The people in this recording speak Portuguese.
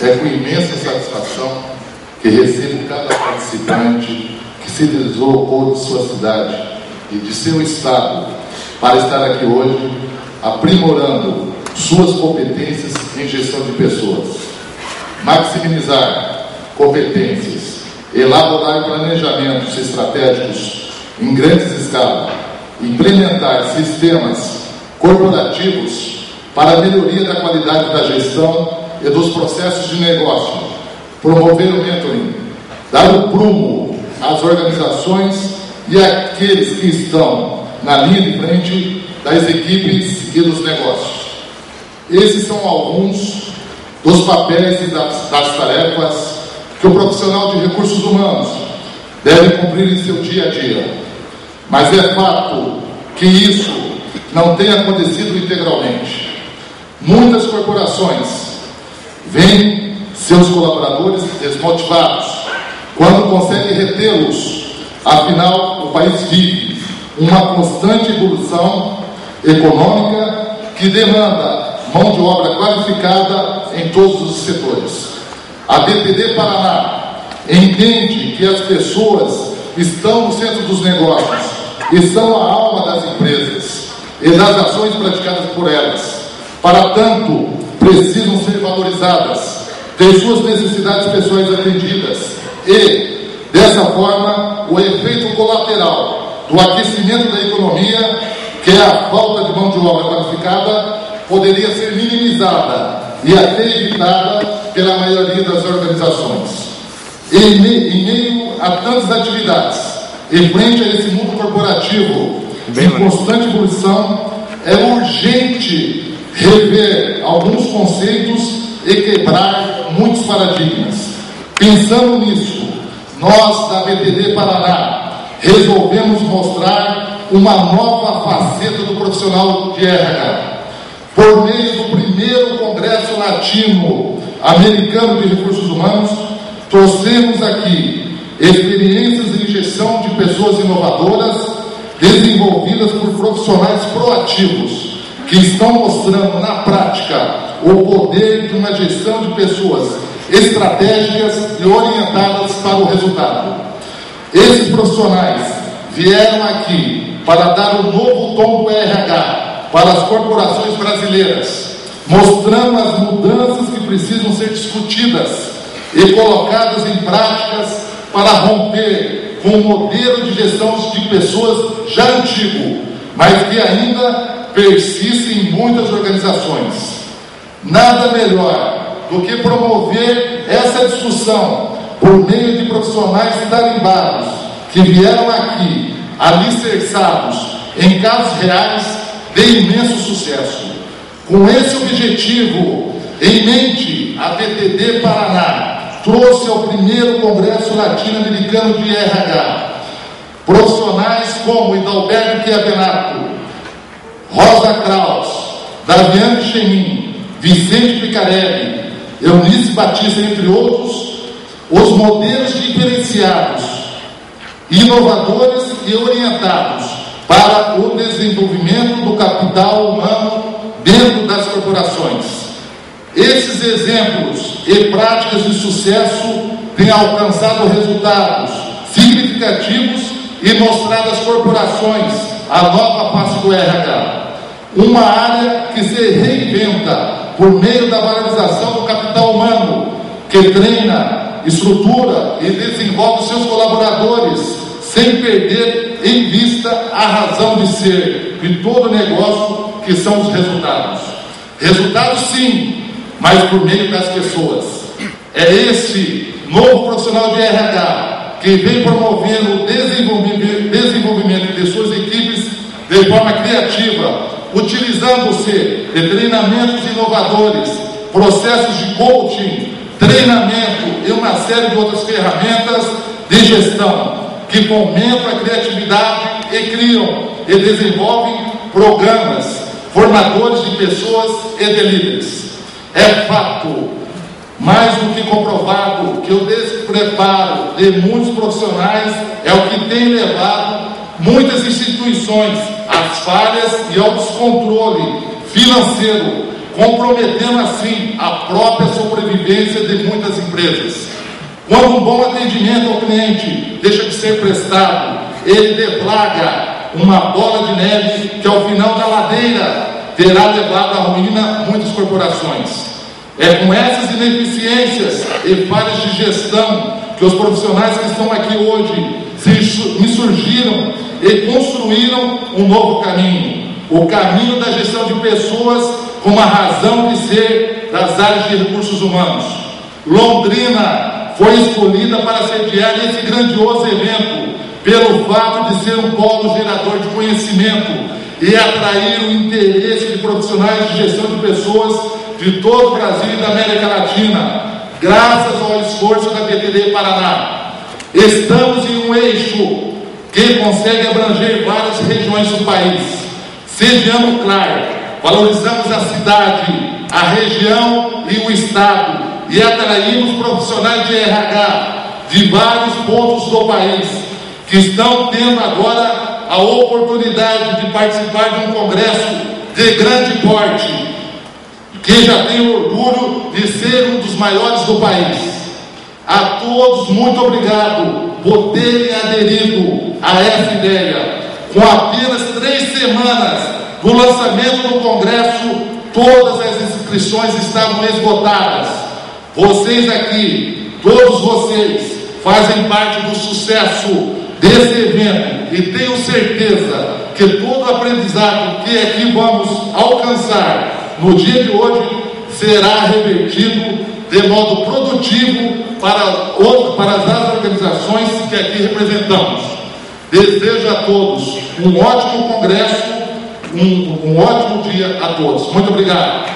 É com imensa satisfação que recebo cada participante que se deslocou de sua cidade e de seu estado para estar aqui hoje, aprimorando suas competências em gestão de pessoas. Maximizar competências, elaborar planejamentos estratégicos em grandes escalas, implementar sistemas corporativos para a melhoria da qualidade da gestão e dos processos de negócio, promover o mentoring, dar o prumo às organizações e àqueles que estão na linha de frente das equipes e dos negócios. Esses são alguns dos papéis e das tarefas que o profissional de recursos humanos deve cumprir em seu dia a dia. Mas é fato que isso não tem acontecido integralmente. Muitas corporações veem seus colaboradores desmotivados quando conseguem retê-los. Afinal, o país vive uma constante evolução econômica que demanda mão de obra qualificada em todos os setores. A BTD Paraná entende que as pessoas estão no centro dos negócios e são a alma das empresas e das ações praticadas por elas. Para tanto, precisam ser valorizadas, ter suas necessidades pessoais atendidas e, dessa forma, o efeito colateral do aquecimento da economia, que é a falta de mão de obra qualificada, poderia ser minimizada e até evitada pela maioria das organizações. Em meio a tantas atividades, em frente a esse mundo corporativo em constante evolução, é urgente rever alguns conceitos e quebrar muitos paradigmas. Pensando nisso, nós da BTD Paraná resolvemos mostrar uma nova faceta do profissional de RH. Por meio do primeiro Congresso Latino-Americano de Recursos Humanos, trouxemos aqui experiências em gestão de pessoas inovadoras desenvolvidas por profissionais proativos que estão mostrando na prática o poder de uma gestão de pessoas estratégicas e orientadas para o resultado. Esses profissionais vieram aqui para dar um novo tom do RH para as corporações brasileiras, mostrando as mudanças que precisam ser discutidas e colocadas em práticas para romper com o modelo de gestão de pessoas já antigo, mas que ainda persiste em muitas organizações. Nada melhor do que promover essa discussão por meio de profissionais tarimbados que vieram aqui alicerçados em casos reais de imenso sucesso. Com esse objetivo em mente, a BTD Paraná trouxe ao primeiro Congresso Latino-Americano de RH profissionais como Hidalberto Chiavenato, Rosa Kraus, Daviane Chemin, Vicente Picarelli, Eunice Batista, entre outros, os modelos diferenciados, inovadores e orientados para o desenvolvimento do capital humano dentro das corporações. Esses exemplos e práticas de sucesso têm alcançado resultados significativos e mostrado às corporações a nova face do RH. Uma área que se reinventa por meio da valorização do capital humano, que treina, estrutura e desenvolve seus colaboradores, sem perder em vista a razão de ser de todo negócio, que são os resultados. Resultados sim, mas por meio das pessoas. É esse novo profissional de RH que vem promovendo o desenvolvimento de suas equipes de forma criativa, utilizando-se de treinamentos inovadores, processos de coaching, treinamento e uma série de outras ferramentas de gestão que fomentam a criatividade e criam e desenvolvem programas formadores de pessoas e de líderes. É fato, mais do que comprovado, que o despreparo de muitos profissionais é o que tem levado muitas instituições às falhas e ao descontrole financeiro, comprometendo assim a própria sobrevivência de muitas empresas. Quando um bom atendimento ao cliente deixa de ser prestado, ele deflagra uma bola de neve que ao final da ladeira terá levado à ruína muitas corporações. É com essas ineficiências e falhas de gestão que os profissionais que estão aqui hoje me surgiram e construíram um novo caminho, o caminho da gestão de pessoas como a razão de ser das áreas de recursos humanos. Londrina foi escolhida para sediar esse grandioso evento pelo fato de ser um polo gerador de conhecimento e atrair o interesse de profissionais de gestão de pessoas de todo o Brasil e da América Latina, graças ao esforço da BTD Paraná. Estamos em um eixo que consegue abranger várias regiões do país. Sediamos claro, valorizamos a cidade, a região e o estado e atraímos profissionais de RH de vários pontos do país que estão tendo agora a oportunidade de participar de um congresso de grande porte, que já tem orgulho de ser um dos maiores do país. A todos, muito obrigado por terem aderido a essa ideia. Com apenas 3 semanas do lançamento do congresso, todas as inscrições estavam esgotadas. Vocês aqui, todos vocês, fazem parte do sucesso desse evento e tenho certeza que todo o aprendizado que aqui vamos alcançar no dia de hoje será revertido de modo produtivo para as organizações que aqui representamos. Desejo a todos um ótimo congresso, um ótimo dia a todos. Muito obrigado.